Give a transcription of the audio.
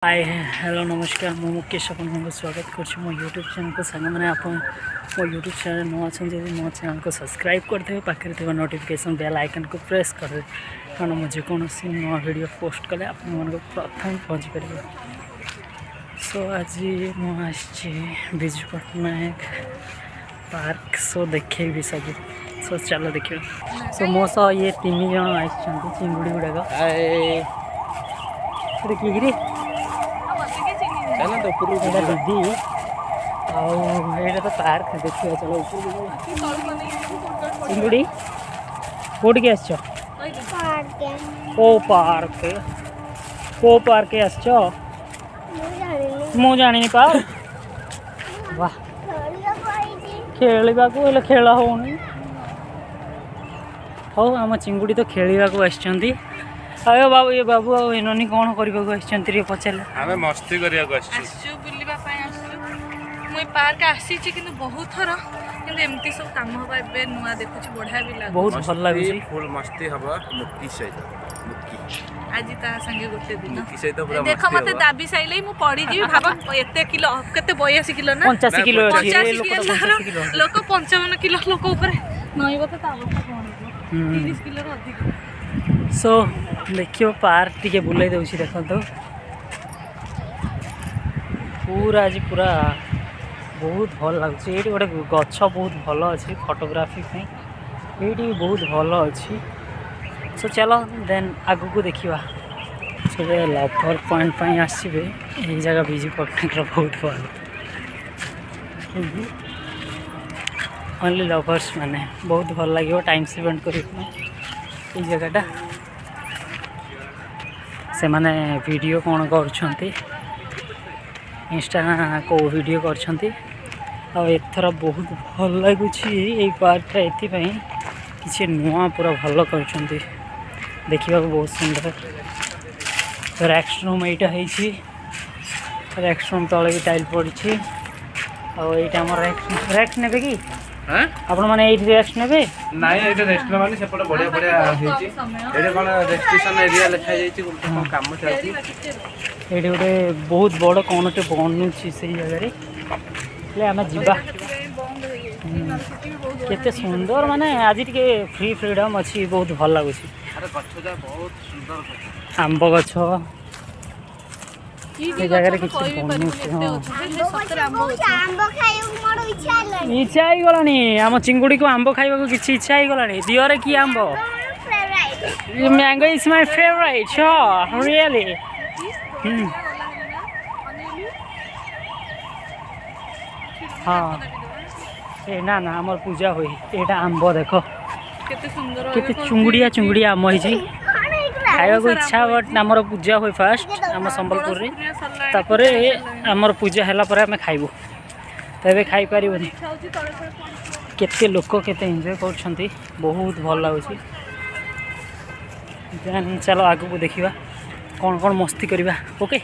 Hi hello नमस्कार मु मुकेश आपको स्वागत कर मो यूट्यूब चैनल को सांग मैंने आप मो यूट्यूब चैनल नुआ अच्छे मो चैनल को सब्सक्राइब करदे पाखे थी नोटिफिकेशन बेल आइकन को प्रेस करदे कारण मुझे कौन नुआ वीडियो पोस्ट कले आप प्रथम पहुँच पारे। सो आज मुझे विजु पट्टनायक पार्क सो देखे सब सो चलो देखिए। सो मो सह ये 3 जन आई चिंगुड़ी गुड़ाक देखिए दीदी आईटा तो पार्क देखिए। चलो चिंगुड़ी कौटी आस पार्क आस मु जानी पार्क वाह खेलवा को खेल होनी हो आम चिंगुड़ी तो खेलवा को आसछंती। अरे बाबू ये बाबू आनी कौन करने पचारे आम मस्ती करने पार्क आसी बहुत थर एमती सब काम हम ए नुआ देखुची बढ़िया भी लगे बहुत भल लगे फुल मस्ती हम मुक्की सहित आज ता संगे गोटे दिन मुक्की सहित पूरा देख मते दाबी साइले मु पड़ी जी भाब एते किलो केते 82 किलो ना 85 किलो अछि 85 किलो लोक 55 किलो लोक ऊपर नइबो तो ता अवस्था कोन हो 30 किलो रो अधिक। सो देखियो पार्क टिके बुलाई दउछि देखो तो पूरा आज पूरा बहुत भल लगुच। ये गोटे गछ बहुत भल अच्छी फोटोग्राफी ये बहुत भल अच्छी। सो चलो देन आगु को देखा सब लवर पॉइंट आसवे यही जगह विजु पट्टनायक बहुत भल ओनली लवर्स माने बहुत भल लगे टाइम स्पेंड कर जगहटा से माने वीडियो कौन कर इंस्टा को वीडियो कर एथर बहुत भल लगुच पार्कटा ये किसी नुआ पूरा भल कर देखा बहुत सुंदर रेस्ट रूम यहाँ रेस्ट रूम तले भी टाइल पड़ी आम रेस्ट ने कि आपण माने रेस्ट ने नाई एटा रेस्ट माने सेपट बढ़िया बढ़िया हेची एटा कोन रेस्ट्रिक्शन एरिया लिखा जायछि कोन काम चलछि एटी गोटे बहुत बड़ कोनटे बनुछि से जगह रे ले आमे जिबा केते सुंदर माने आज टिके फ्री फ्रीडम अछि बहुत भल लागुछि। अरे गछजा बहुत सुंदर आंब गछ ये जगह किसी इच्छा ही गलानी आम चिंगुड़ी को आंब खाइबा को किसी इच्छा ही गलानी दियोरे की आंब mango is my favourite really हाँ ए ना ना आमर पूजा हुई एटा आंब देखो केते चुंगुड़िया चुंगुड़िया आम होई खाइबा को इच्छा बट आमर पूजा हुई फास्ट आम संबलपुर रे तापर आमर पूजा हैला पर आम खाइबू तबे खाई पारिबनी केते लोक केते एंजॉय करछंती बहुत भल लागुची। देन चलो आगु को देखिबा कौन कौन मस्ती करवा ओके।